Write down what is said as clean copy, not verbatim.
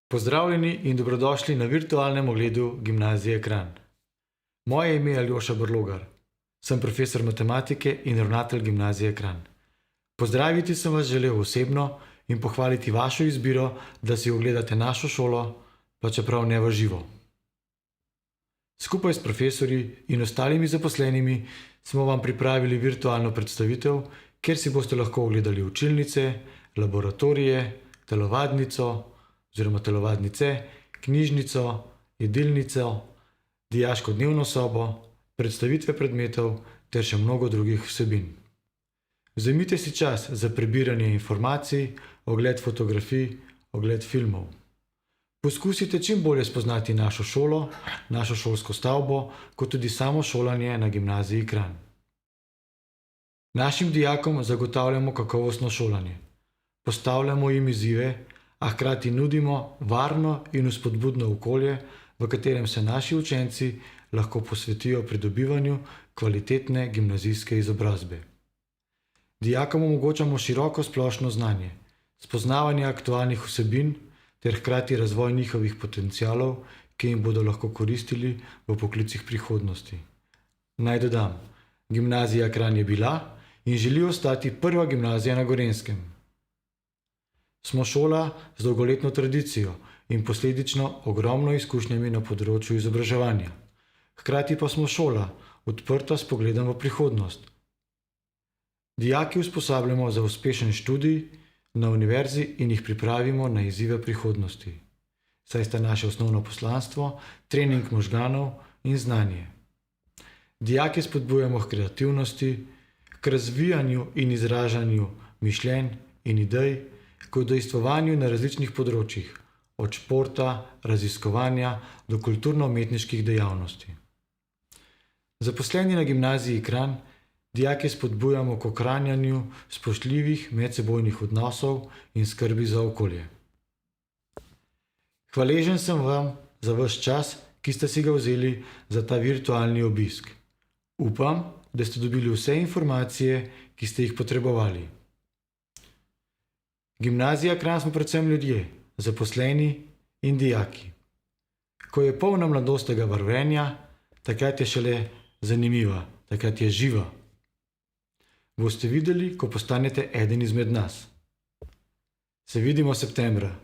Pozdravljeni in dobrodošli na virtualnem ogledu Gimnazije Kranj. Moje ime je Aljoša Brlogar. Sem profesor matematike in ravnatelj Gimnazije Kranj. Pozdraviti sem vas želel osebno in pohvaliti vašo izbiro, da si ogledate našo šolo, pa čeprav ne v živo. Skupaj s profesorji in ostalimi zaposlenimi smo vam pripravili virtualno predstavitev, kjer si boste lahko ogledali učilnice, laboratorije, telovadnico oziroma telovadnice, knjižnico, jedilnico, dijaško dnevno sobo, predstavitve predmetov ter še mnogo drugih vsebin. Vzemite si čas za prebiranje informacij, ogled fotografij, ogled filmov. Poskusite čim bolje spoznati našo šolo, našo šolsko stavbo, kot tudi samo šolanje na Gimnaziji Kranj. Našim dijakom zagotavljamo kakovostno šolanje. Postavljamo jim izzive, a hkrati nudimo varno in vzpodbudno okolje, v katerem se naši učenci lahko posvetijo pridobivanju kvalitetne gimnazijske izobrazbe. Dijakom omogočamo široko splošno znanje, spoznavanje aktualnih vsebin ter hkrati razvoj njihovih potencialov, ki jim bodo lahko koristili v poklicih prihodnosti. Naj dodam, Gimnazija Kranj je bila in želi ostati prva gimnazija na Gorenjskem. Smo šola z dolgoletno tradicijo in posledično ogromno izkušnjami na področju izobraževanja. Hkrati pa smo šola, odprta s pogledom v prihodnost. Dijaki usposabljamo za uspešen študij na univerzi in jih pripravimo na izzive prihodnosti, saj sta naše osnovno poslanstvo trening možganov in znanje. Dijake spodbujamo k kreativnosti, k razvijanju in izražanju mišljenj in idej, k udejstvovanju na različnih področjih, od športa, raziskovanja do kulturno-umetniških dejavnosti. Zaposleni na Gimnaziji Kranj dijake spodbujamo k ohranjanju spoštljivih medsebojnih odnosov in skrbi za okolje. Hvaležen sem vam za vaš čas, ki ste si ga vzeli za ta virtualni obisk. Upam, da ste dobili vse informacije, ki ste jih potrebovali. Gimnazija Kranj smo predvsem ljudje, zaposleni in dijaki. Ko je polna mladostnega vrvenja, takrat je šele zanimiva, takrat je živa. Boste videli, ko postanete eden izmed nas. Se vidimo septembra.